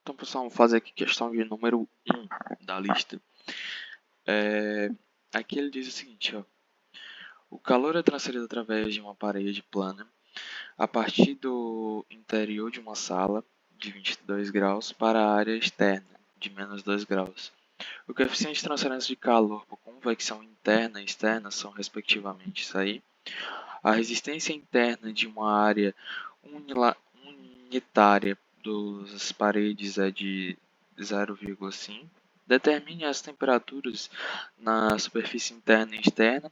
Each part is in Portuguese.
Então, pessoal, vamos fazer aqui questão de número 1 da lista. Aqui ele diz o seguinte, ó. O calor é transferido através de uma parede plana a partir do interior de uma sala de 22 graus para a área externa de menos 2 graus. O coeficiente de transferência de calor por convecção interna e externa são, respectivamente, isso aí. A resistência interna de uma área unitária das paredes é de 0,5. Determine as temperaturas na superfície interna e externa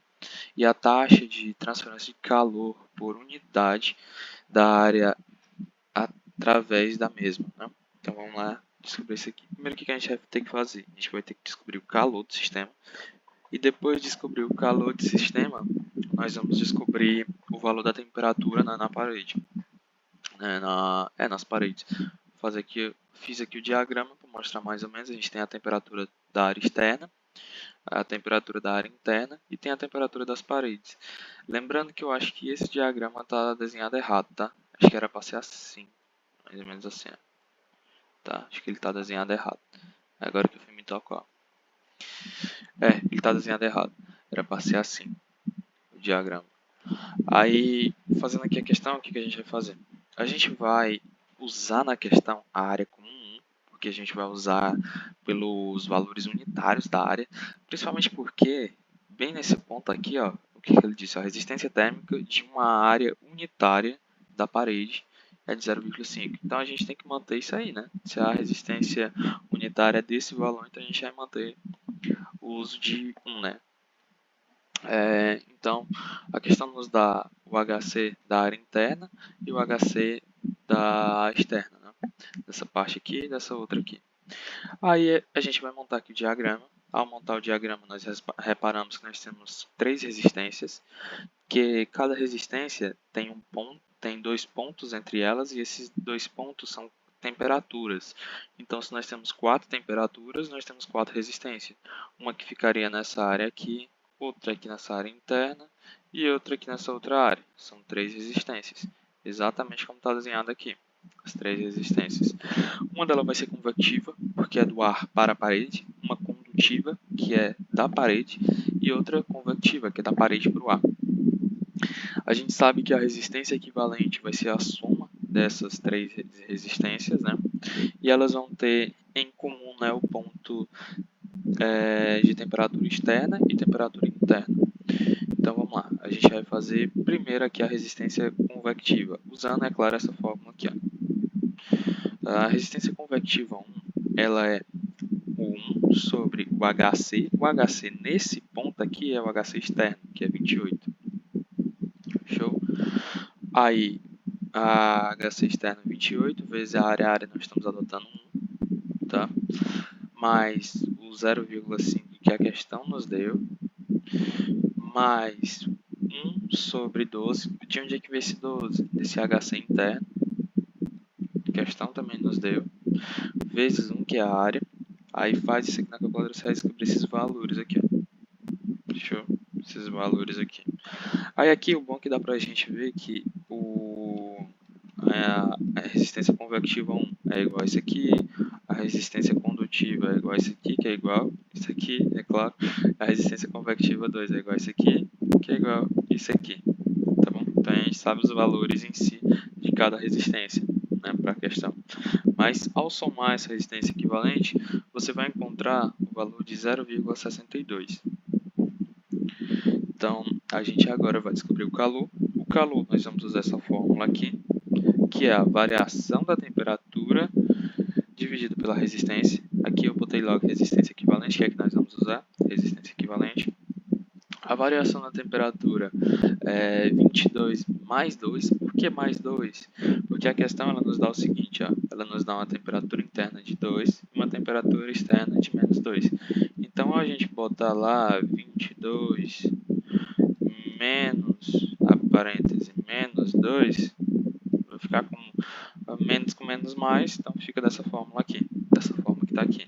e a taxa de transferência de calor por unidade da área através da mesma. Né? Então vamos lá descobrir isso aqui. Primeiro, o que a gente vai ter que fazer? A gente vai ter que descobrir o calor do sistema. E depois de descobrir o calor do sistema, nós vamos descobrir o valor da temperatura na parede. Nas paredes. Fiz aqui o diagrama para mostrar mais ou menos. A gente tem a temperatura da área externa, a temperatura da área interna e tem a temperatura das paredes. Lembrando que eu acho que esse diagrama está desenhado errado, tá? Acho que era para ser assim, mais ou menos assim. Tá? Acho que ele está desenhado errado. Agora que eu fui me tocar. Ele está desenhado errado. Era para ser assim, o diagrama. Aí, fazendo aqui a questão, o que a gente vai fazer? A gente vai usar na questão a área comum 1, porque a gente vai usar pelos valores unitários da área, principalmente porque, bem nesse ponto aqui, ó, o que ele disse? A resistência térmica de uma área unitária da parede é de 0,5. Então, a gente tem que manter isso aí, né? Se a resistência unitária é desse valor, então a gente vai manter o uso de 1, né? Então, a questão nos dá o HC da área interna e o HC da externa, né? Dessa parte aqui e dessa outra aqui. Aí a gente vai montar aqui o diagrama. Ao montar o diagrama, nós reparamos que nós temos 3 resistências, que cada resistência tem tem 2 pontos entre elas, e esses 2 pontos são temperaturas. Então, se nós temos 4 temperaturas, nós temos 4 resistências. Uma que ficaria nessa área aqui, outra aqui nessa área interna e outra aqui nessa outra área. São 3 resistências, exatamente como está desenhado aqui, as 3 resistências. Uma delas vai ser convectiva, porque é do ar para a parede, uma condutiva, que é da parede, e outra convectiva, que é da parede para o ar. A gente sabe que a resistência equivalente vai ser a soma dessas 3 resistências, né? E elas vão ter em comum, né, o ponto de temperatura externa e temperatura interna. Então vamos lá, a gente vai fazer primeiro aqui a resistência convectiva, usando, é claro, essa fórmula aqui. Ó. A resistência convectiva 1, ela é o 1 sobre o HC. O HC nesse ponto aqui é o HC externo, que é 28. Show? Aí, a HC externo 28 vezes a área nós estamos adotando 1, tá? Mais o 0,5 que a questão nos deu, mais 1 sobre 12. De onde é que veio esse 12? Desse HC interno, a questão também nos deu, vezes 1, que é a área. Aí faz isso aqui na calculadora, você vai descobrir esses valores aqui. Ó. Show? Esses valores aqui. Aí aqui o bom é que dá pra gente ver que a resistência convectiva 1 é igual a isso aqui, a resistência condutiva é igual a isso aqui, que é igual a isso aqui, é claro. A resistência convectiva 2 é igual a isso aqui, que é igual a isso aqui. Tá bom? Então a gente sabe os valores em si de cada resistência, né, para a questão. Mas ao somar essa resistência equivalente, você vai encontrar o valor de 0,62. Então, a gente agora vai descobrir o calor. O calor, nós vamos usar essa fórmula aqui, que é a variação da temperatura dividido pela resistência. Aqui eu botei logo resistência equivalente, que é que nós vamos usar, resistência equivalente. A variação da temperatura é 22 mais 2. Por que mais 2? Porque a questão ela nos dá o seguinte, ó, ela nos dá uma temperatura interna de 2 e uma temperatura externa de menos 2. Então, a gente botar lá 22 menos, a parêntese, menos 2, vai ficar com menos mais, então fica dessa fórmula aqui, dessa forma que está aqui,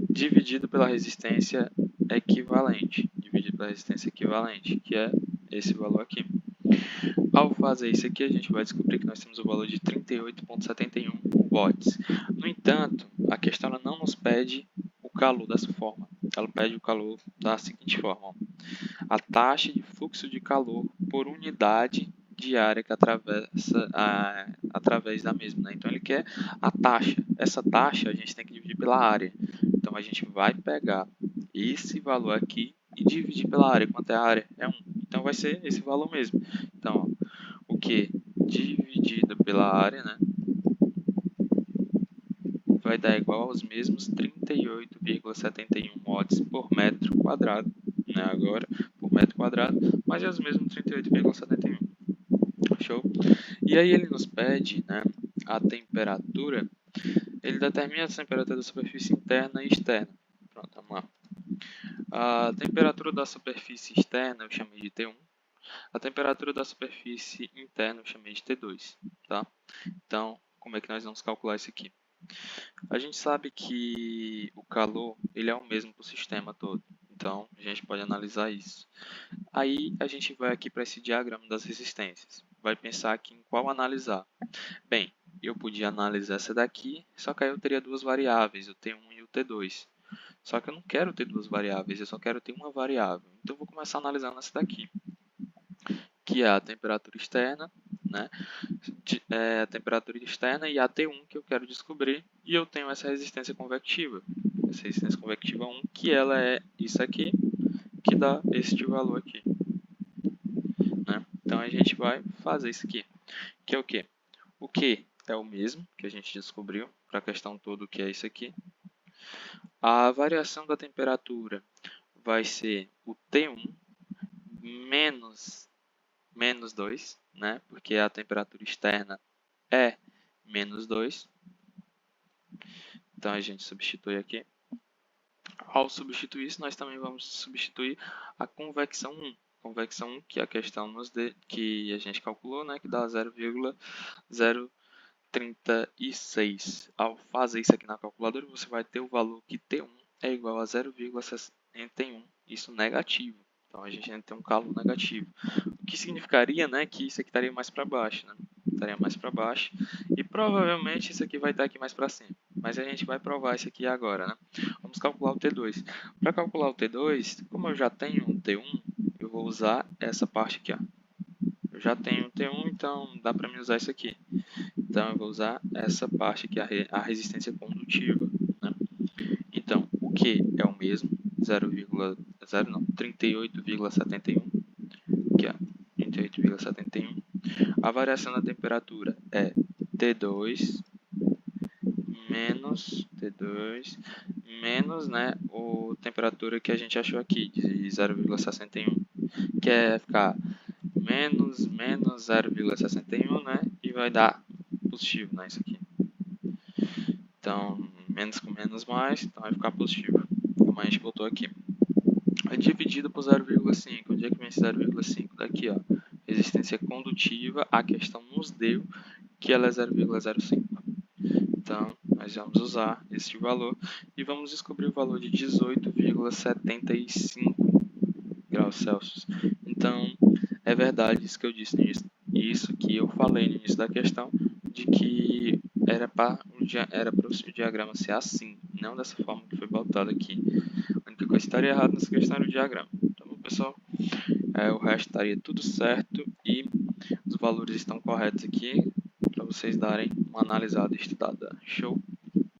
dividido pela resistência equivalente, que é esse valor aqui. Ao fazer isso aqui, a gente vai descobrir que nós temos o valor de 38,71 watts. No entanto, a questão ela não nos pede o calor dessa forma. Ela pede o calor da seguinte forma: a taxa de fluxo de calor por unidade de área que atravessa através da mesma, né? Então ele quer a taxa. Essa taxa a gente tem que dividir pela área. Então a gente vai pegar esse valor aqui e dividir pela área. Quanto é a área? É 1. Então vai ser esse valor mesmo. Então, ó, o Q dividido pela área, né, vai dar igual aos mesmos 38,71 watts por metro quadrado, né, agora por metro quadrado, mas é os mesmos 38,71. Show? E aí ele nos pede, né, a temperatura, ele determina a temperatura da superfície interna e externa. Pronto, vamos lá. A temperatura da superfície externa eu chamei de T1, a temperatura da superfície interna eu chamei de T2, tá? Então, como é que nós vamos calcular isso aqui? A gente sabe que o calor ele é o mesmo para o sistema todo, então a gente pode analisar isso. Aí a gente vai aqui para esse diagrama das resistências, vai pensar aqui em qual analisar. Bem, eu podia analisar essa daqui, só que aí eu teria duas variáveis, o T1 e o T2. Só que eu não quero ter duas variáveis, eu só quero ter uma variável. Então eu vou começar analisando essa daqui, que é a temperatura externa, né? A temperatura externa e a T1 que eu quero descobrir, e eu tenho essa resistência convectiva. Essa resistência convectiva 1, que ela é isso aqui, que dá este valor aqui. Né? Então a gente vai fazer isso aqui, que é o quê? O Q é o mesmo que a gente descobriu para a questão toda, o que é isso aqui. A variação da temperatura vai ser o T1 menos 2, né? Porque a temperatura externa é menos 2. Então a gente substitui aqui. Ao substituir isso, nós também vamos substituir a convecção 1. Convecção 1, que é a questão que a gente calculou, né? Que dá 0,036. Ao fazer isso aqui na calculadora, você vai ter o valor que T1 é igual a 0,61. Isso negativo. Então a gente ainda tem um calor negativo. O que significaria, né, que isso aqui estaria mais para baixo, né? Estaria mais para baixo. E provavelmente isso aqui vai estar aqui mais para cima. Mas a gente vai provar isso aqui agora, né? Vamos calcular o T2. Para calcular o T2, como eu já tenho um T1, eu vou usar essa parte aqui, ó. Eu já tenho um T1, então dá para mim usar isso aqui. Então eu vou usar essa parte aqui, a resistência condutiva, né? Então, o Q é o mesmo, 38,71, que é 38,71. A variação da temperatura é T2 menos, né, a temperatura que a gente achou aqui, de 0,61, que é ficar menos 0,61, né, e vai dar positivo, né, isso aqui. Então, menos com menos mais, então vai ficar positivo, como a gente botou aqui. É dividido por 0,5. Onde é que vem esse 0,5? Daqui, ó. Resistência condutiva, a questão nos deu que ela é 0,05. Então, nós vamos usar este valor e vamos descobrir o valor de 18,75 graus Celsius. Então, é verdade isso que eu disse no início, isso que eu falei no início da questão, de que era para o diagrama ser assim, não dessa forma que foi botado aqui. A única coisa que estaria errada nessa questão era o diagrama. Então, pessoal, o resto estaria tudo certo e os valores estão corretos aqui para vocês darem uma analisada e estudada. Show?